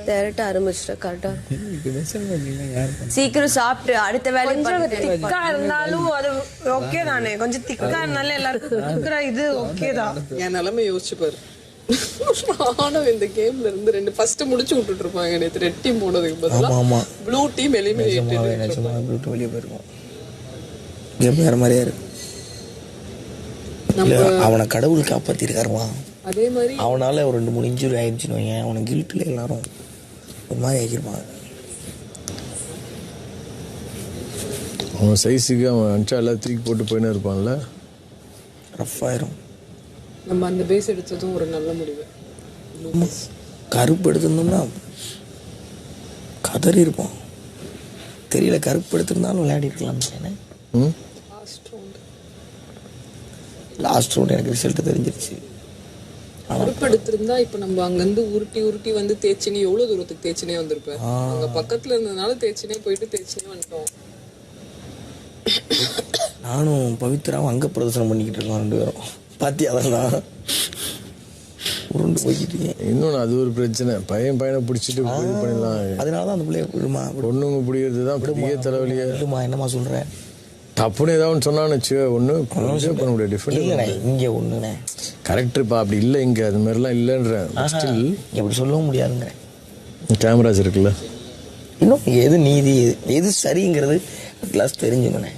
டேரக்டா ஆரம்பிச்சிட்ட கரெக்டா சீக்கிரம் சாப்பிட்டு அடுத்த வேலை திக்கா இருந்தாலும் அது ஓகே தானே, கொஞ்சம் திக்கா இருந்தாலும் எல்லாருக்கும் இது ஓகே தான். என் நிலைமை யோசிச்சு பாரு. நானும் இந்த கேம்ல இருந்து 2 ஃபர்ஸ்ட் முடிச்சு விட்டுட்டு இருப்பாங்க. நேத்து ரெட் டீம் போனதுக்கு பதிலா ப்ளூ டீம் எலிமினேட். வெளியே போயிருக்கோம். கேம் வேற மாதிரியா இருக்கு. அவனை கடவுள் காப்பாத்திருக்காருமா. அதே மாதிரி அவனால ஒரு 2-3 இன்ஜுரி ஆயிடுச்சுன்னு வைங்க, அவனை கில்ட்ல எல்லாரும் ஒரு மாதிரி ஆக்கிருப்பாங்க. அவன் சைஸுக்கு அவன் அடிச்சா எல்லாம் தூக்கி போட்டு போயின்னு இருப்பான்ல, ரஃப் ஆயிரும். நம்ம அந்த பேஸ் எடுத்ததும் ஒரு நல்ல முடிவு. கருப்பு எடுத்திருந்தோம்னா கதறி இருப்போம். தெரியல, கருப்பு எடுத்திருந்தாலும் விளையாடி இருக்கலாம். லாஸ்ட் ரவுண்ட் எனக்கு ரிசல்ட் தெரிஞ்சிருச்சு. கருப்பு எடுத்திருந்தா இப்ப நம்ம அங்கிருந்து உருட்டி உருட்டி வந்து தேய்ச்சினி எவ்வளவு தூரத்துக்கு தேய்ச்சினே வந்திருப்பேன். அங்க பக்கத்துல இருந்ததுனால தேய்ச்சினே போயிட்டு தேய்ச்சினே வந்துட்டோம். நானும் பவித்ராவும் அங்க பிரதர்சனம் பண்ணிக்கிட்டு இருக்கோம் 2 பேரும். பாத்தியா அதெல்லாம் உருண்டு போய்கிட்டு இருக்கேன். இன்னொன்று அது ஒரு பிரச்சனை, பையனை பிடிச்சிட்டு இது பண்ணிடலாம். அதனாலதான் அந்த பிள்ளைய விடுமா, பொண்ணுங்க பிடிக்கிறது தான் பெரிய தலைவலியா. விடுமா, என்னமா சொல்றேன், தப்புன்னு ஏதாவது சொன்னான்னு வச்சு ஒன்று பண்ண முடியாது. டிஃபரெண்ட் இங்கே ஒன்றுண்ணே கரெக்டுப்பா, அப்படி இல்லை இங்கே அது மாதிரிலாம் இல்லைன்ற ஸ்டில் எப்படி சொல்லவும் முடியாதுங்க. கேமராஸ் இருக்குல்ல, இன்னும் எது நீதி எது சரிங்கிறது கிளாஸ் தெரிஞ்சுங்கண்ணே.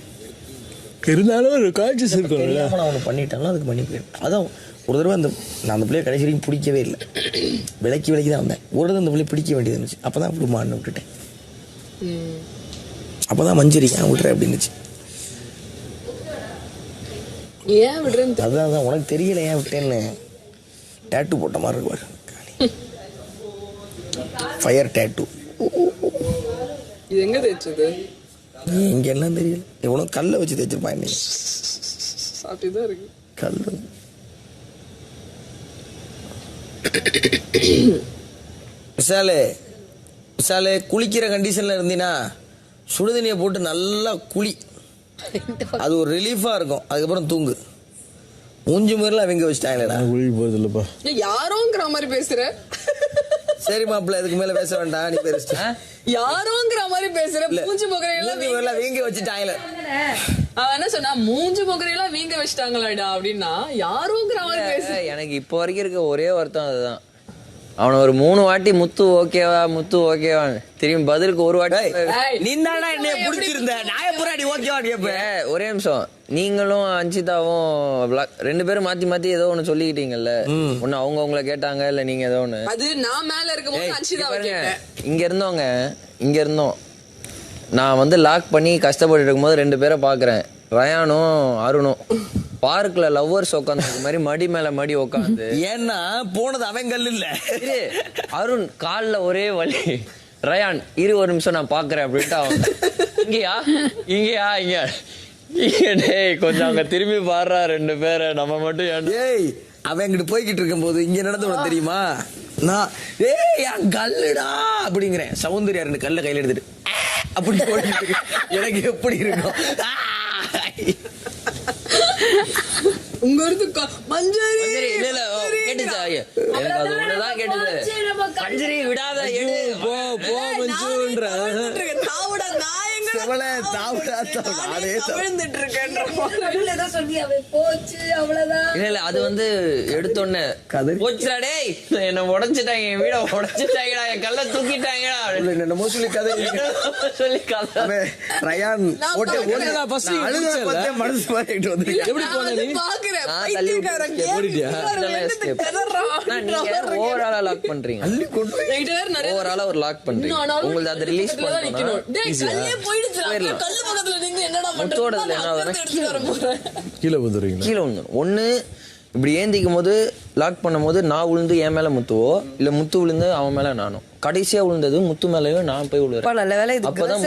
இருந்தாலும் ஒரு கான்சியஸ் இருக்கும்ல. நான் ஒன்று பண்ணிட்டாலும் அதுக்கு பண்ணி போயிடும். அதான் ஒரு தடவை நான் அந்த பிள்ளைய கடைசி வரைக்கும் பிடிக்கவே இல்லை. விலைக்கு தான் வந்தேன். ஒரு தடவை அந்த பிள்ளைய பிடிக்க வேண்டியது இருந்துச்சு. அப்போ தான் அப்படி மான்னு விட்டுட்டேன். அப்போ தான் மஞ்சரி ஏன் விட்டுறேன் அப்படின்னுச்சு. ஏன் விடுறேன் அதான் உனக்கு தெரியல ஏன் விட்டேன்னு. டேட்டு போட்ட மாதிரி இருக்குவாரு, ஃபயர் டேட்டு. இது எங்க தேய்ச்சது? இங்க எல்லாம் தெரியல. எவனோ கல்லை வச்சு தேய்ச்சிருப்பான். இன்னைக்கு அப்படிதான் இருக்கு கல்லு. விசாலே குளிக்கிற கண்டிஷன்ல இருந்தீனா சுடுதண்ணியை போட்டு நல்லா குளி. அது ஒரு ரிலீஃபா இருக்கும். அதுக்கப்புறம் தூங்கு. மூஞ்சி முறையில் அவங்க வச்சுட்டாங்களேடா. குளிக்க போறது இல்லப்பா. யாரோங்கிற மாதிரி பேசுற. சரி மாப்பிள்ள, இதுக்கு மேல பேச வேண்டாம். நீ பேச யாரோங்கிற மாதிரி பேசுற. மூஞ்சி முகரையெல்லாம் வீங்க வச்சுட்டாங்களே. அவன் என்ன சொன்னா, மூஞ்சி முகரையெல்லாம் வீங்க வச்சுட்டாங்களாடா அப்படின்னா யாரோங்கிற மாதிரி பேசு. எனக்கு இப்போ வரைக்கும் இருக்க ஒரே வருத்தம் அதுதான். அவனை ஒரு 3 வாட்டி முத்து ஓகேவா திரும்பி பதிலுக்கு ஒரு வாட்டி நீந்தாடா என்னைய புடிச்சிருந்த நாயப்புராடி ஓகேவா கேப்ப. ஒரே நிமிஷம், நீங்களும் அஞ்சிதாவும் 2 பேரும் மாத்தி ஏதோ ஒண்ணு சொல்லிக்கிட்டீங்கல்ல. ஒண்ணு அவங்க உங்களை கேட்டாங்க, இல்ல நீங்க ஏதோ ஒண்ணு. அது நான் மேல இருக்கும்போது அஞ்சிதா கேட்டேன். இங்க இருந்தோம் நான் வந்து லாக் பண்ணி கஷ்டப்பட்டு இருக்கும்போது 2 பேரை பாக்குறேன். ரயானும் அருணும் பார்க்ல லவ்வர்ஸ் உட்காந்து மாதிரி மடி மேல மடி உட்காந்து. ஏன்னா போனது அவன் கல் இல்ல. அருண் கால்ல ஒரே வலி. ரயான் இரு ஒரு நிமிஷம் நான் பாக்குறேன் அப்படின்ட்டு அவன் இங்கயா டேய் கொஞ்சம் அங்க திரும்பி பாடுறா 2 பேரை, நம்ம மட்டும். ஏய் அவன் எங்கிட்ட போய்கிட்டு இருக்கும் போது இங்க நடந்து உனக்கு தெரியுமா, நான் என் கல்லுடா அப்படிங்கிறேன். சௌந்தர்யா 2 கல்ல கையில எடுத்துட்டு அப்படி போட்டு எனக்கு எப்படி இருக்கும். உங்க இருந்து மஞ்சரி கேட்டுச்சா? எனக்கு அது ஒண்ணுதான் கேட்டுது. மஞ்சரி விடாத எடு போ மஞ்சுன்ற இல்ல அது வந்து எடுத்தோன்னே போச்சுடா என்ன உடைச்சிட்டாங்க, என் வீட உடைச்சிட்டாங்கடா, என் கல்ல தூக்கிட்டாங்கடா என்னமோ சொல்லி கதை சொல்லி கதை. ரயான் மனசு மாறிட்டு வந்து எப்படி ஓவராலா லாக் பண்றீங்க, ஓவராலா ஒரு லாக் பண்றீங்க. உங்களுக்கு அதை ரிலீஸ் கீழே வந்துடும். ஒண்ணு இப்படி ஏந்திக்கும் போது லாக் பண்ணும் போது நான் விழுந்து என் மேல முத்துவோ, இல்ல முத்து விழுந்து அவன் மேல நானும். கடைசியா விழுந்தது முத்து மேலயும் நான் போய் விழுறேன். அப்பதான்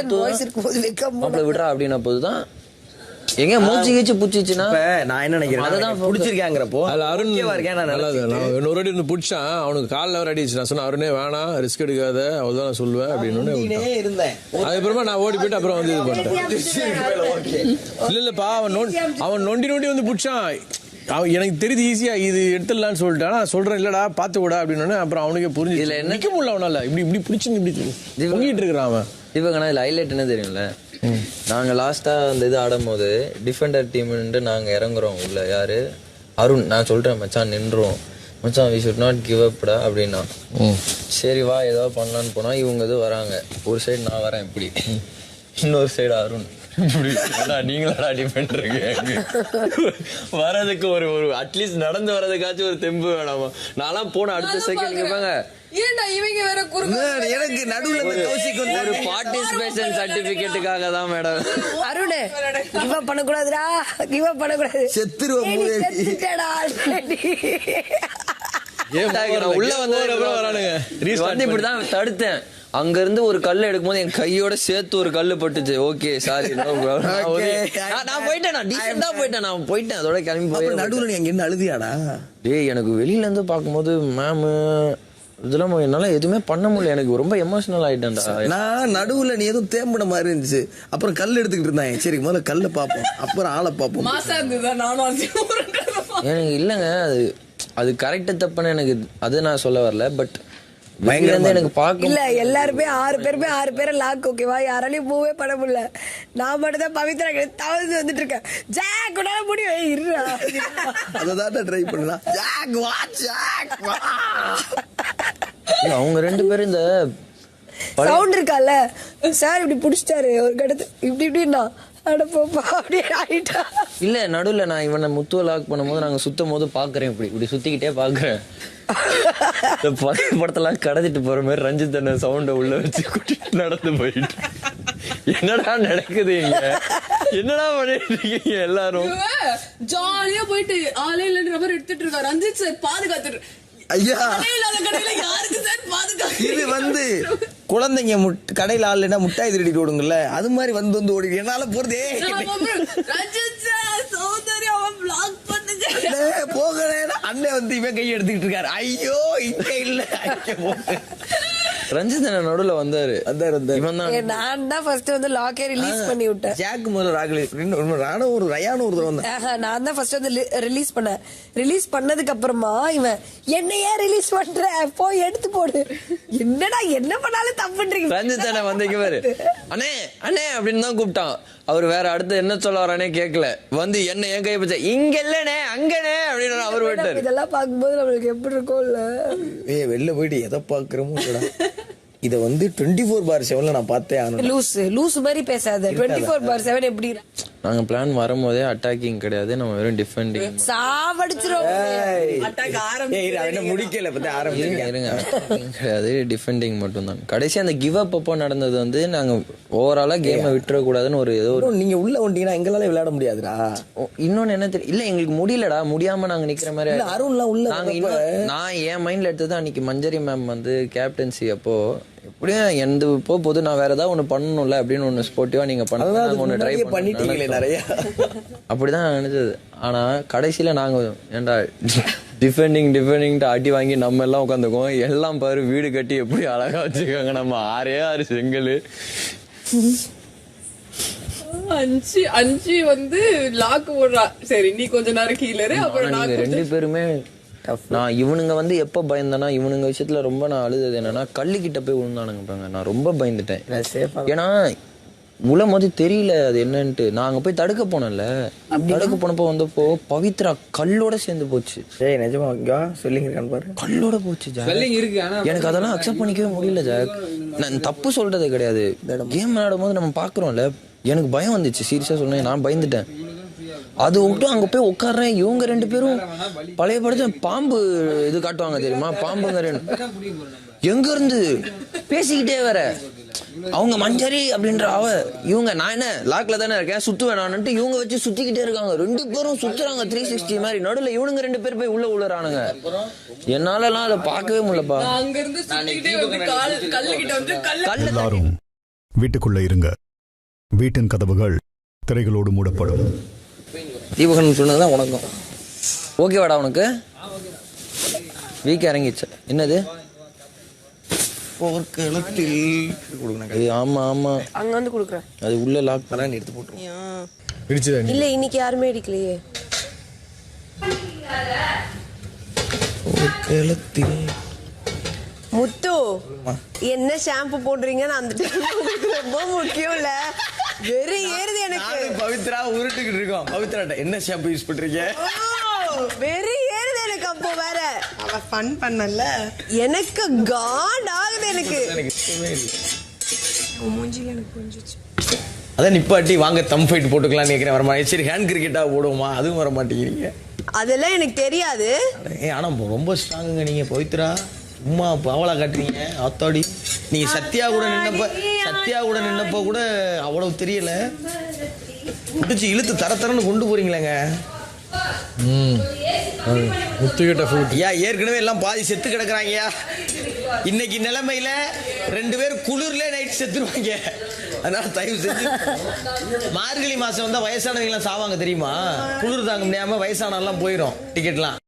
முத்து விடுறா அப்படின்ன போதுதான் எங்க மூச்சு கீச்சு புடிச்சுன்னா நான் என்ன நினைக்கிறேன், அதுதான் பிடிச்சிருக்காங்கிறப்போ அருண் இன்னொரு அடி பிடிச்சான். அவனுக்கு காலில் வேற அடிச்சு. நான் சொன்னேன் அருணே வேணாம், ரிஸ்க் எடுக்காத, அவ்வளவுதான் நான் சொல்லுவேன் அப்படின்னு இருந்தேன். அதுக்கப்புறமா நான் ஓடி போயிட்டு அப்புறம் வந்து இது பண்ணிட்டேன். இல்லப்பா அவன் நொண்டி வந்து பிடிச்சான். எனக்கு தெரியுது ஈஸியா இது எடுத்துடலாம்னு சொல்லிட்டு நான் சொல்றேன் இல்லடா பாத்து விடா அப்படின்னு அப்புறம் அவனுக்கே புரிஞ்சு இதுல என்ன நிக்க முடியல அவனால இப்படி பிடிச்சு இப்படி பொங்கிட்டு இருக்கிறான் அவன். தீபகண்ணா இதுல ஹைலைட் என்ன தெரியும்ல, நாங்க லாஸ்டா அந்த இது ஆடும் போது டிஃபெண்டர் டீம்னு நாங்க இறங்குறோம் உள்ள. யாரு அருண், நான் சொல்றேன் மச்சான் நின்றோம் மச்சான் வி ஷுட் நாட் கிவ் அப்டா அப்படின்னா. சரி வா ஏதோ பண்ணலான்னு போனா இவங்க இது வராங்க. ஒரு சைடு நான் வரேன் இப்படி, இன்னொரு சைடு அருண் நீங்களா டிஃபெண்டருக்கு வரதுக்கு ஒரு அட்லீஸ்ட் நடந்து வரதுக்காச்சும் ஒரு தெம்பு வேணாமா? நான்லாம் போன அடுத்த செகண்ட் கேட்பாங்க எனக்கு நடுவுல ஒரு பார்ட்டிசிபேஷன் சர்டிபிகேட்டுக்காக தான் மேடம். அருண் கிவ் அப் பண்ணக்கூடாதுடா, கிவ் அப் பண்ணக்கூடாது, செத்துருவோம். உள்ள வந்து இப்படிதான் தடுத்தேன். அங்க இருந்து ஒரு கல் எடுக்கும்போது என் கையோட சேர்த்து ஒரு கல்லு பட்டுச்சு. ஓகே சாரி நான் போயிட்டேன், நான் டீசெண்டா போயிட்டேன், நான் போயிட்டேன் அதோட கிளம்பி போய். நடுவுல நீ அங்க என்ன அழுதியாடா? டேய் எனக்கு வெளியில இருந்து பாக்கும்போது மேம் இதெல்லாம் என்னால எதுவுமே பண்ண முடியல, எனக்கு ரொம்ப எமோஷனல் ஆயிட்டேன்டா. நான் நடுவுல நீ எதுவும் தேம்பின மாதிரி இருந்துச்சு. அப்புறம் கல் எடுத்துக்கிட்டு இருந்தாங்க. சரி முதல்ல கல்ல பாப்போம் அப்புறம் ஆளை பாப்போம். எனக்கு இல்லங்க அது கரெக்டா தப்புன்னு எனக்கு அது நான் சொல்ல வரல. பட் எனக்கு பாக்க இல்ல எல்லாருமே 6 பேரை லாக். ஓகேவா, யாராலையும் மூவே பண்ண முடியல. நான் மட்டும் தான் பவித்ரா தவறு வந்துட்டு இருக்கேன். ஜாக் உன்னால முடியும் இருடா, அததான் ட்ரை பண்ணலாம். ஜாக் வா ஜாக் வா. அவங்க 2 பேரும் இந்த சவுண்ட் இருக்கால சார் இப்படி புடிச்சிட்டாரு ஒரு கடத்து இப்படின்னா இல்ல நடுவுல நான் இவனை முத்துவ லாக் பண்ணும்போது நாங்க சுத்தும் போது பாக்குறேன், இப்படி சுத்திக்கிட்டே பாக்குறேன். படத்தெல்லாம் கடத்திட்டு போற மாதிரி ரஞ்சித் அண்ணன் சவுண்ட உள்ள வச்சு கூட்டிட்டு நடந்து போயிட்டு என்னடா நடக்குது இங்க, என்னடா பண்ணிட்டு இருக்கீங்க எல்லாரும்? ஜாலியா போயிட்டு ஆளே இல்ல ரப்பர் எடுத்துட்டு இருக்காரு ரஞ்சித் சார் பாதுகாத்துட்டு. ஐயா இது வந்து குழந்தைங்க கடையில ஆளுனா முட்டாய் திருடிட்டு ஓடுங்கல்ல, அது மாதிரி வந்து ஓடி என்னால போறதே போகல. அண்ணன் வந்து இவன் கை எடுத்துக்கிட்டு இருக்காரு. ஐயோ இங்க இல்ல ரஞ்சித் அண்ணன் நடுவுல வந்தாரு. நான் தான் ஃபர்ஸ்ட் வந்து லாக்கே ரிலீஸ் பண்ணி விட்டேன். ஜாக் முதல்ல ராகுல் ஒரு ரயானு ஒரு வந்து நான் தான் ஃபர்ஸ்ட் வந்து ரிலீஸ் பண்ணேன். ரிலீஸ் பண்ணதுக்கு அப்புறமா இவன் என்னையே ரிலீஸ் பண்ற போய் எடுத்து போடு, என்னடா என்ன பண்ணாலும் தப்புன்றீங்க. ரஞ்சித் அண்ணன் வந்து அண்ணே அண்ணே அப்படின்னு தான் கூப்பிட்டான். அவர் வேற அடுத்து என்ன சொல்ல வரானே கேட்கல, வந்து என்ன என் கை பச்சா இங்க இல்லனே அங்கனே அப்படின்னு அவர் விட்டாரு. இதெல்லாம் பார்க்கும்போது நம்மளுக்கு எப்படி இருக்கும் இல்ல, வெளில போயிட்டு எதை பாக்குறோமோ. இத வந்து 24/7 நான் பார்த்தேன். லூஸ் மாதிரி பேசாத. 24/7 எப்படி? நாங்க பிளான் வரும்போதே அட்டாக்கிங் கிடையாது, நம்ம வெறும் டிஃபெண்டிங். சாவடிச்சிரோம். அட்டாக் ஆரம்பிச்சு முடிக்கல பத்தி கிடையாது, டிஃபெண்டிங் மட்டும் தான். கடைசி அந்த கிவ் அப் அப்போ நடந்தது வந்து நாங்க ஓவராலா கேமை விட்டுற கூடாதுன்னு ஒரு ஏதோ நீங்க உள்ள வந்தீங்கன்னா எங்களால விளையாட முடியாதுடா. இன்னொன்னு என்ன தெரியும், இல்ல எங்களுக்கு முடியலடா, முடியாம நாங்க நிக்கிற மாதிரி. அருண்லாம் உள்ள நான் என் மைண்ட்ல எடுத்தது அன்னைக்கு மஞ்சரி மேம் வந்து கேப்டன்சி அப்போ எப்படியும் எந்த போது நான் வேற ஏதாவது ஒண்ணு பண்ணணும்ல அப்படின்னு ஒண்ணு ஸ்போர்ட்டிவா நீங்க ஒண்ணு ட்ரை பண்ணிட்டீங்களே நிறைய. அப்படிதான் நினைச்சது. ஆனா கடைசியில நாங்க ஏன்டா டிஃபெண்டிங் அடி வாங்கி நம்ம எல்லாம் உட்காந்துக்கோம். எல்லாம் பாரு வீடு கட்டி எப்படி அழகா வச்சுக்காங்க. நம்ம 6 செங்கல் அஞ்சு வந்து லாக்கு போடுறா. சரி நீ கொஞ்ச நேரம் கீழே அப்புறம் 2 பேருமே. நான் இவனுங்க வந்து எப்ப பயந்தேன்னா இவனுங்க விஷயத்துல ரொம்ப நான் அழுதது என்னன்னா கல்லுக்கிட்ட போய் விழுந்தானுங்க. நான் ரொம்ப பயந்துட்டேன். ஏன்னா உள்ள போது தெரியல அது என்னன்ட்டு. நாங்க போய் தடுக்க போனோம்ல, தடுக்க போனப்போ வந்தப்போ பவித்ரா கல்லோட சேர்ந்து போச்சு. நிஜமா சொல்லிங்க பாரு, கல்லோட போச்சு. எனக்கு அதெல்லாம் அக்செப்ட் பண்ணிக்கவே முடியல ஜாக். நான் தப்பு சொல்றதே கிடையாது. கேம் விளையாடும் போது நம்ம பாக்குறோம்ல, எனக்கு பயம் வந்துச்சு. சீரியஸா சொன்னேன், நான் பயந்துட்டேன். அது விட்டு அங்க போய் உட்கார்றேன். இவங்க 2 பேரும் பழைய படத்துல பாம்பு இது காட்டுவாங்க தெரியுமா, பாம்புங்க எங்க இருந்து பேசிக்கிட்டே வர அவங்க மஞ்சரி அப்படின்ற இவங்க நான் என்ன லாக்ல தானே இருக்கேன் சுத்துவேன் நான்ட்டு இவங்க வச்சு சுத்திக்கிட்டே இருக்காங்க. 2 பேரும் சுத்துறாங்க 360 மாதிரி. நடுவுல இவனுங்க 2 பேர் போய் உள்ள உழுறானுங்க. என்னால எல்லாம் அதை பார்க்கவே முடியலப்பா. எல்லாரும் வீட்டுக்குள்ள இருங்க, வீட்டின் கதவுகள் திரைகளோடு மூடப்படும். தீபகன் சொன்னதுதான் உனக்கும் ஓகேவாடா? உனக்கு வீக் இறங்கிச்சு. என்னது ஆமா ஆமா அங்க வந்து குடுக்குறேன். அது உள்ள லாக் பண்ண எடுத்து போட்டு இல்ல இன்னைக்கு யாருமே அடிக்கலையே. களத்தில் முத்து என்ன ஷாம்பு போடுறீங்கன்னு அந்த டைம் உங்களுக்கு ரொம்ப முக்கியம் இல்ல? வெறி ஏறுது எனக்கு. நானும் பவித்ரா உருட்டுக்கிட்டு இருக்கோம். பவித்ராட்ட என்ன ஷாம்பு யூஸ் பண்றீங்க? வெறி ஏறுது எனக்கு. அப்போ வேற அவ ஃபன் பண்ணல. எனக்கு காட் ஆகுது எனக்கு. மூஞ்சில எனக்கு புரிஞ்சிச்சு. அதான் நிப்பாட்டி வாங்க தம் ஃபைட் போட்டுக்கலாம் நினைக்கிறேன். வரமா சரி ஹேண்ட் கிரிக்கெட்டா போடுவோமா? அதுவும் வர மாட்டேங்கிறீங்க. அதெல்லாம் எனக்கு தெரியாது. ஆனா ரொம்ப ஸ்ட்ராங்குங்க நீங்க பவித்ரா. சும்மா பாவலா காட்டுறீங்க. அத்தாடி நீங்க சத்யா கூட நின்னப்போ கூட அவ்வளவு தெரியல. முடிச்சு இழுத்து தரன்னு கொண்டு போறீங்களேங்க. ஏற்கனவே எல்லாம் பாதி செத்து கிடக்குறாங்க. இன்னைக்கு நிலைமையில 2 பேர் குளிர்ல நைட் செத்துருவாங்க. அதனால தயவு செஞ்சு மார்கழி மாசம் வந்தா வயசானவங்க எல்லாம் சாவாங்க தெரியுமா? குளிர் தாங்க முடியாம வயசானவங்க எல்லாம் போயிடும் டிக்கெட்லாம்.